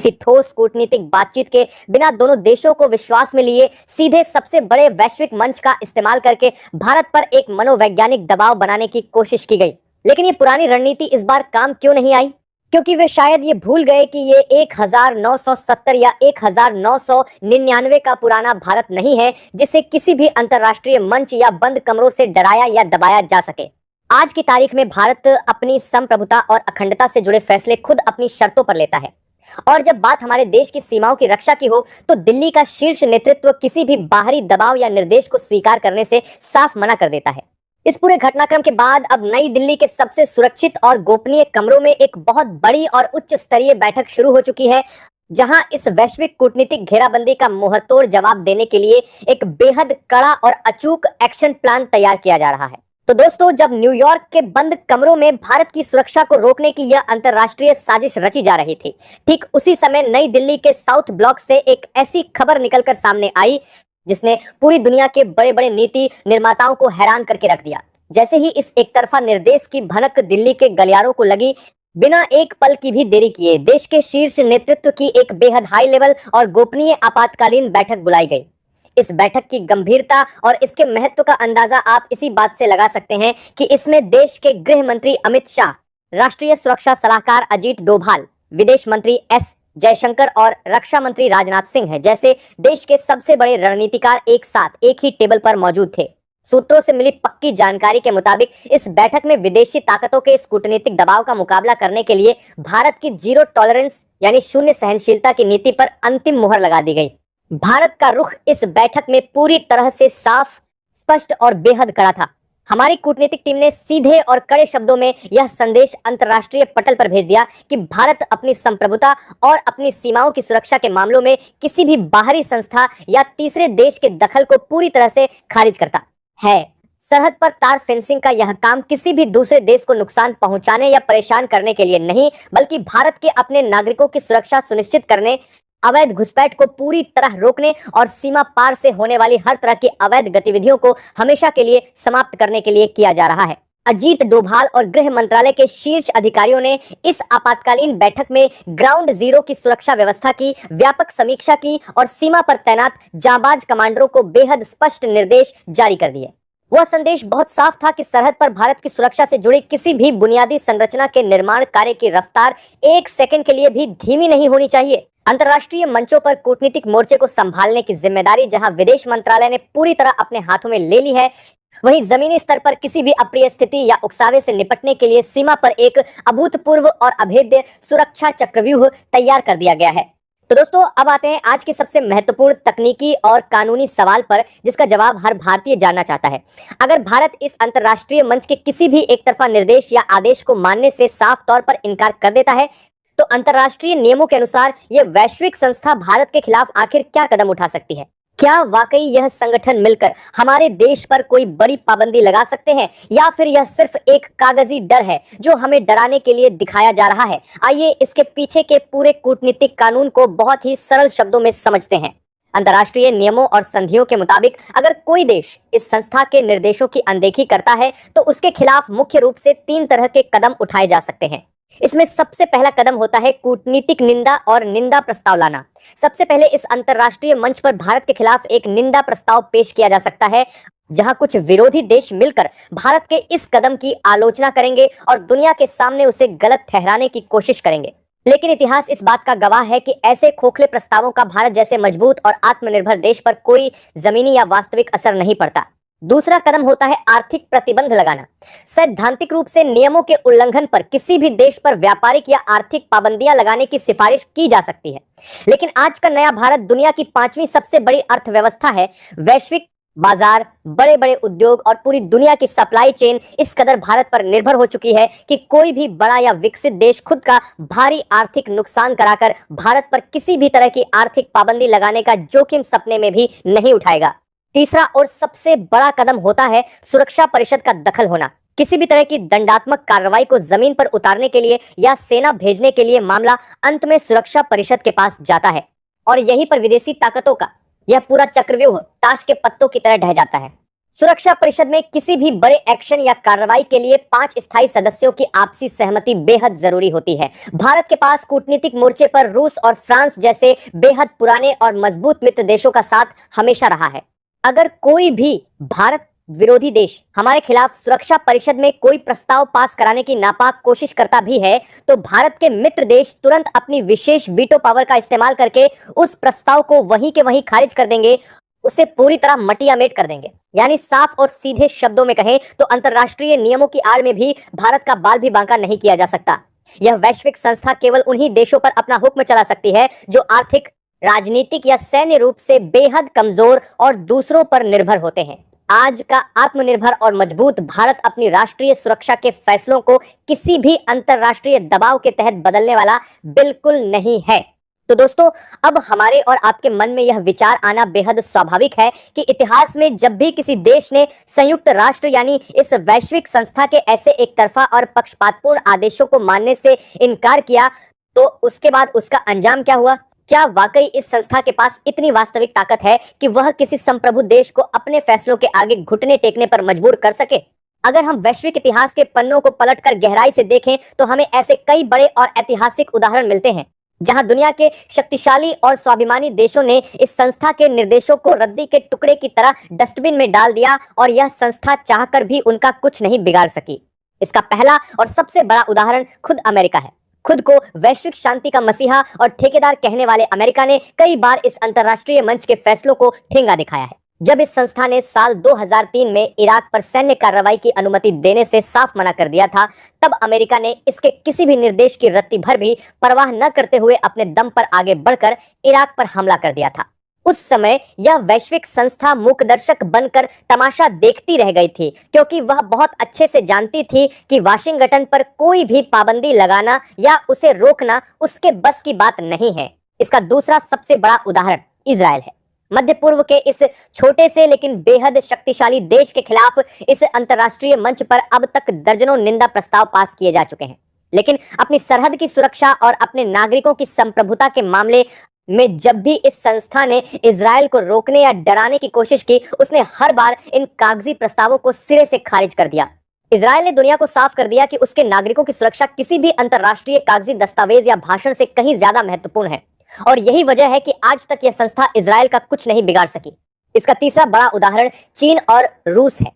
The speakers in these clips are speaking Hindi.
किसी ठोस कूटनीतिक बातचीत के बिना दोनों देशों को विश्वास में लिए सीधे सबसे बड़े वैश्विक मंच का इस्तेमाल करके भारत पर एक मनोवैज्ञानिक दबाव बनाने की कोशिश की गई। लेकिन ये पुरानी रणनीति इस बार काम क्यों नहीं आई? क्योंकि वे शायद ये भूल गए कि ये 1970 या 1999 का पुराना भारत नहीं है जिसे किसी भी अंतर्राष्ट्रीय मंच या बंद कमरों से डराया या दबाया जा सके। आज की तारीख में भारत अपनी संप्रभुता और अखंडता से जुड़े फैसले खुद अपनी शर्तों पर लेता है। और जब बात हमारे देश की सीमाओं की रक्षा की हो तो दिल्ली का शीर्ष नेतृत्व किसी भी बाहरी दबाव या निर्देश को स्वीकार करने से साफ मना कर देता है। इस पूरे घटनाक्रम के बाद अब नई दिल्ली के सबसे सुरक्षित और गोपनीय कमरों में एक बहुत बड़ी और उच्च स्तरीय बैठक शुरू हो चुकी है, जहां इस वैश्विक कूटनीतिक घेराबंदी का मुंहतोड़ जवाब देने के लिए एक बेहद कड़ा और अचूक एक्शन प्लान तैयार किया जा रहा है। तो दोस्तों, जब न्यूयॉर्क के बंद कमरों में भारत की सुरक्षा को रोकने की यह अंतर्राष्ट्रीय साजिश रची जा रही थी, ठीक उसी समय नई दिल्ली के साउथ ब्लॉक से एक ऐसी खबर निकलकर सामने आई जिसने पूरी दुनिया के बड़े बड़े नीति निर्माताओं को हैरान करके रख दिया। जैसे ही इस एकतरफा निर्देश की भनक दिल्ली के गलियारों को लगी, बिना एक पल की भी देरी किए देश के शीर्ष नेतृत्व की एक बेहद हाई लेवल और गोपनीय आपातकालीन बैठक बुलाई गई। इस बैठक की गंभीरता और इसके महत्व का अंदाजा आप इसी बात से लगा सकते हैं कि इसमें देश के गृह मंत्री अमित शाह, राष्ट्रीय सुरक्षा सलाहकार अजीत डोभाल, विदेश मंत्री एस जयशंकर और रक्षा मंत्री राजनाथ सिंह हैं जैसे देश के सबसे बड़े रणनीतिकार एक साथ एक ही टेबल पर मौजूद थे। सूत्रों से मिली पक्की जानकारी के मुताबिक इस बैठक में विदेशी ताकतों के इस कूटनीतिक दबाव का मुकाबला करने के लिए भारत की जीरो टॉलरेंस यानी शून्य सहनशीलता की नीति पर अंतिम मुहर लगा दी गई। भारत का रुख इस बैठक में पूरी तरह से साफ, स्पष्ट और बेहद कड़ा था। हमारी कूटनीतिक टीम ने सीधे और कड़े शब्दों में यह संदेश अंतर्राष्ट्रीय पटल पर भेज दिया कि भारत अपनी संप्रभुता और अपनी सीमाओं की सुरक्षा के मामलों में किसी भी बाहरी संस्था या तीसरे देश के दखल को पूरी तरह से खारिज करता है। सरहद पर तार फेंसिंग का यह काम किसी भी दूसरे देश को नुकसान पहुंचाने या परेशान करने के लिए नहीं, बल्कि भारत के अपने नागरिकों की सुरक्षा सुनिश्चित करने, अवैध घुसपैठ को पूरी तरह रोकने और सीमा पार से होने वाली हर तरह की अवैध गतिविधियों को हमेशा के लिए समाप्त करने के लिए किया जा रहा है। अजीत डोभाल और गृह मंत्रालय के शीर्ष अधिकारियों ने इस आपातकालीन बैठक में ग्राउंड जीरो की सुरक्षा व्यवस्था की व्यापक समीक्षा की और सीमा पर तैनात जांबाज कमांडरों को बेहद स्पष्ट निर्देश जारी कर दिए। वह संदेश बहुत साफ था कि सरहद पर भारत की सुरक्षा से जुड़ी किसी भी बुनियादी संरचना के निर्माण कार्य की रफ्तार एक सेकंड के लिए भी धीमी नहीं होनी चाहिए। अंतर्राष्ट्रीय मंचों पर कूटनीतिक मोर्चे को संभालने की जिम्मेदारी जहां विदेश मंत्रालय ने पूरी तरह अपने हाथों में ले ली है, वहीं जमीनी स्तर पर किसी भी अप्रिय स्थिति या उकसावे से निपटने के लिए सीमा पर एक अभूतपूर्व और अभेद्य सुरक्षा चक्रव्यूह तैयार कर दिया गया है। तो दोस्तों, अब आते हैं आज के सबसे महत्वपूर्ण तकनीकी और कानूनी सवाल पर, जिसका जवाब हर भारतीय जानना चाहता है। अगर भारत इस अंतर्राष्ट्रीय मंच के किसी भी एक तरफा निर्देश या आदेश को मानने से साफ तौर पर इनकार कर देता है, तो अंतर्राष्ट्रीय नियमों के अनुसार यह वैश्विक संस्था भारत के खिलाफ आखिर क्या कदम उठा सकती है? क्या वाकई यह संगठन मिलकर हमारे देश पर कोई बड़ी पाबंदी लगा सकते हैं, या फिर यह सिर्फ एक कागजी डर है जो हमें डराने के लिए दिखाया जा रहा है? आइए इसके पीछे के पूरे कूटनीतिक कानून को बहुत ही सरल शब्दों में समझते हैं। अंतर्राष्ट्रीय नियमों और संधियों के मुताबिक अगर कोई देश इस संस्था के निर्देशों की अनदेखी करता है तो उसके खिलाफ मुख्य रूप से 3 तरह के कदम उठाए जा सकते हैं। इसमें सबसे पहला कदम होता है कूटनीतिक निंदा और निंदा प्रस्ताव लाना। सबसे पहले इस अंतर्राष्ट्रीय मंच पर भारत के खिलाफ एक निंदा प्रस्ताव पेश किया जा सकता है, जहां कुछ विरोधी देश मिलकर भारत के इस कदम की आलोचना करेंगे और दुनिया के सामने उसे गलत ठहराने की कोशिश करेंगे। लेकिन इतिहास इस बात का गवाह है कि ऐसे खोखले प्रस्तावों का भारत जैसे मजबूत और आत्मनिर्भर देश पर कोई जमीनी या वास्तविक असर नहीं पड़ता। दूसरा कदम होता है आर्थिक प्रतिबंध लगाना। सैद्धांतिक रूप से नियमों के उल्लंघन पर किसी भी देश पर व्यापारिक या आर्थिक पाबंदियां लगाने की सिफारिश की जा सकती है। लेकिन आज का नया भारत दुनिया की 5वीं सबसे बड़ी अर्थव्यवस्था है। वैश्विक बाजार, बड़े बड़े उद्योग और पूरी दुनिया की सप्लाई चेन इस कदर भारत पर निर्भर हो चुकी है कि कोई भी बड़ा या विकसित देश खुद का भारी आर्थिक नुकसान कराकर भारत पर किसी भी तरह की आर्थिक पाबंदी लगाने का जोखिम सपने में भी नहीं उठाएगा। तीसरा और सबसे बड़ा कदम होता है सुरक्षा परिषद का दखल होना। किसी भी तरह की दंडात्मक कार्रवाई को जमीन पर उतारने के लिए या सेना भेजने के लिए मामला अंत में सुरक्षा परिषद के पास जाता है और यहीं पर विदेशी ताकतों का यह पूरा चक्रव्यूह ताश के पत्तों की तरह ढह जाता है। सुरक्षा परिषद में किसी भी बड़े एक्शन या कार्रवाई के लिए 5 स्थायी सदस्यों की आपसी सहमति बेहद जरूरी होती है। भारत के पास कूटनीतिक मोर्चे पर रूस और फ्रांस जैसे बेहद पुराने और मजबूत मित्र देशों का साथ हमेशा रहा है। अगर कोई भी भारत विरोधी देश हमारे खिलाफ सुरक्षा परिषद में कोई प्रस्ताव पास कराने की नापाक कोशिश करता भी है, तो भारत के मित्र देश तुरंत अपनी विशेष वीटो पावर का इस्तेमाल करके उस प्रस्ताव को वहीं के वहीं खारिज कर देंगे, उसे पूरी तरह मटियामेट कर देंगे। यानी साफ और सीधे शब्दों में कहें तो अंतर्राष्ट्रीय नियमों की आड़ में भी भारत का बाल भी बांका नहीं किया जा सकता। यह वैश्विक संस्था केवल उन्हीं देशों पर अपना हुक्म चला सकती है जो आर्थिक, राजनीतिक या सैन्य रूप से बेहद कमजोर और दूसरों पर निर्भर होते हैं। आज का आत्मनिर्भर और मजबूत भारत अपनी राष्ट्रीय सुरक्षा के फैसलों को किसी भी अंतर्राष्ट्रीय दबाव के तहत बदलने वाला बिल्कुल नहीं है। तो दोस्तों, अब हमारे और आपके मन में यह विचार आना बेहद स्वाभाविक है कि इतिहास में जब भी किसी देश ने संयुक्त राष्ट्र यानी इस वैश्विक संस्था के ऐसे एक तरफा और पक्षपातपूर्ण आदेशों को मानने से इनकार किया, तो उसके बाद उसका अंजाम क्या हुआ? क्या वाकई इस संस्था के पास इतनी वास्तविक ताकत है कि वह किसी संप्रभु देश को अपने फैसलों के आगे घुटने टेकने पर मजबूर कर सके? अगर हम वैश्विक इतिहास के पन्नों को पलटकर गहराई से देखें तो हमें ऐसे कई बड़े और ऐतिहासिक उदाहरण मिलते हैं जहां दुनिया के शक्तिशाली और स्वाभिमानी देशों ने इस संस्था के निर्देशों को रद्दी के टुकड़े की तरह डस्टबिन में डाल दिया और यह संस्था चाहकर भी उनका कुछ नहीं बिगाड़ सकी। इसका पहला और सबसे बड़ा उदाहरण खुद अमेरिका है। खुद को वैश्विक शांति का मसीहा और ठेकेदार कहने वाले अमेरिका ने कई बार इस अंतर्राष्ट्रीय मंच के फैसलों को ठेंगा दिखाया है। जब इस संस्था ने साल 2003 में इराक पर सैन्य कार्रवाई की अनुमति देने से साफ मना कर दिया था, तब अमेरिका ने इसके किसी भी निर्देश की रत्ती भर भी परवाह न करते हुए अपने दम पर आगे बढ़कर इराक पर हमला कर दिया था। उस समय यह वैश्विक संस्था मूकदर्शक बनकर तमाशा देखती रह गई थी, क्योंकि वह बहुत अच्छे से जानती थी कि वाशिंगटन पर कोई भी पाबंदी लगाना या उसे रोकना उसके बस की बात नहीं है। इसका दूसरा सबसे बड़ा उदाहरण इजराइल है। मध्य पूर्व के इस छोटे से लेकिन बेहद शक्तिशाली देश के खिलाफ इस अंतर्राष्ट्रीय मंच पर अब तक दर्जनों निंदा प्रस्ताव पास किए जा चुके हैं, लेकिन अपनी सरहद की सुरक्षा और अपने नागरिकों की संप्रभुता के मामले में जब भी इस संस्था ने इजराइल को रोकने या डराने की कोशिश की, उसने हर बार इन कागजी प्रस्तावों को सिरे से खारिज कर दिया। इजराइल ने दुनिया को साफ कर दिया कि उसके नागरिकों की सुरक्षा किसी भी अंतर्राष्ट्रीय कागजी दस्तावेज या भाषण से कहीं ज्यादा महत्वपूर्ण है, और यही वजह है कि आज तक यह संस्था इजराइल का कुछ नहीं बिगाड़ सकी। इसका तीसरा बड़ा उदाहरण चीन और रूस है।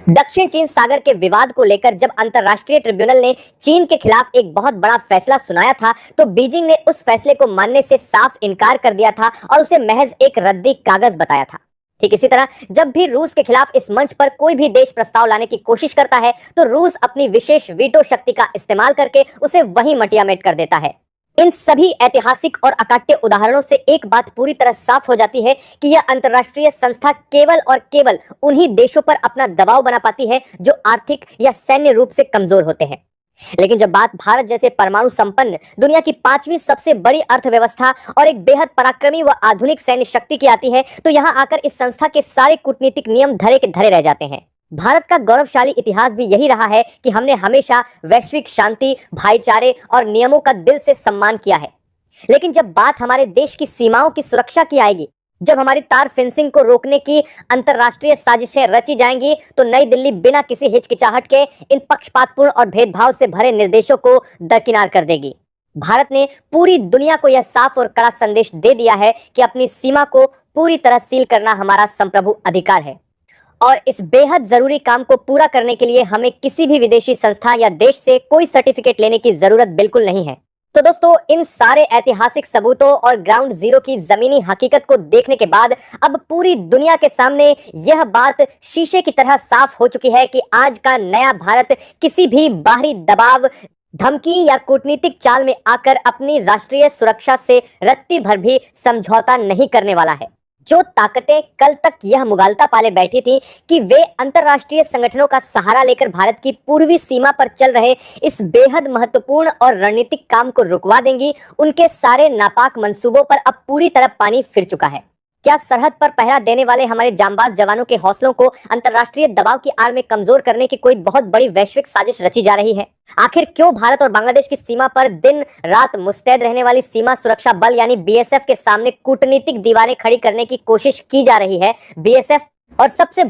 दक्षिण चीन सागर के विवाद को लेकर जब अंतर्राष्ट्रीय ट्रिब्यूनल ने चीन के खिलाफ एक बहुत बड़ा फैसला सुनाया था, तो बीजिंग ने उस फैसले को मानने से साफ इनकार कर दिया था और उसे महज एक रद्दी कागज बताया था। ठीक इसी तरह जब भी रूस के खिलाफ इस मंच पर कोई भी देश प्रस्ताव लाने की कोशिश करता है, तो रूस अपनी विशेष वीटो शक्ति का इस्तेमाल करके उसे वहीं मटियामेट कर देता है। इन सभी ऐतिहासिक और अकाट्य उदाहरणों से एक बात पूरी तरह साफ हो जाती है कि यह अंतर्राष्ट्रीय संस्था केवल और केवल उन्हीं देशों पर अपना दबाव बना पाती है जो आर्थिक या सैन्य रूप से कमजोर होते हैं। लेकिन जब बात भारत जैसे परमाणु संपन्न दुनिया की 5वीं सबसे बड़ी अर्थव्यवस्था और एक बेहद पराक्रमी व आधुनिक सैन्य शक्ति की आती है, तो यहाँ आकर इस संस्था के सारे कूटनीतिक नियम धरे के धरे रह जाते हैं। भारत का गौरवशाली इतिहास भी यही रहा है कि हमने हमेशा वैश्विक शांति, भाईचारे और नियमों का दिल से सम्मान किया है। लेकिन जब बात हमारे देश की सीमाओं की सुरक्षा की आएगी, जब हमारी तार फेंसिंग को रोकने की अंतर्राष्ट्रीय साजिशें रची जाएंगी, तो नई दिल्ली बिना किसी हिचकिचाहट के इन पक्षपातपूर्ण और भेदभाव से भरे निर्देशों को दरकिनार कर देगी। भारत ने पूरी दुनिया को यह साफ और कड़ा संदेश दे दिया है कि अपनी सीमा को पूरी तरह सील करना हमारा संप्रभु अधिकार है, और इस बेहद जरूरी काम को पूरा करने के लिए हमें किसी भी विदेशी संस्था या देश से कोई सर्टिफिकेट लेने की जरूरत बिल्कुल नहीं है। तो दोस्तों, इन सारे ऐतिहासिक सबूतों और ग्राउंड जीरो की जमीनी हकीकत को देखने के बाद अब पूरी दुनिया के सामने यह बात शीशे की तरह साफ हो चुकी है कि आज का नया भारत किसी भी बाहरी दबाव, धमकी या कूटनीतिक चाल में आकर अपनी राष्ट्रीय सुरक्षा से रत्ती भर भी समझौता नहीं करने वाला है। जो ताकतें कल तक यह मुगालता पाले बैठी थी कि वे अंतर्राष्ट्रीय संगठनों का सहारा लेकर भारत की पूर्वी सीमा पर चल रहे इस बेहद महत्वपूर्ण और रणनीतिक काम को रुकवा देंगी, उनके सारे नापाक मंसूबों पर अब पूरी तरह पानी फिर चुका है। क्या सरहद पर पहरा देने वाले हमारे जांबाज जवानों के हौसलों को अंतर्राष्ट्रीय दबाव की आड़ में कमजोर करने की कोई बहुत बड़ी वैश्विक साजिश रची जा रही है? आखिर क्यों भारत और बांग्लादेश की सीमा पर दिन रात मुस्तैद रहने वाली सीमा सुरक्षा बल यानी बीएसएफ के सामने कूटनीतिक दीवारें खड़ी करने की कोशिश की जा रही है? बीएसएफ और सबसे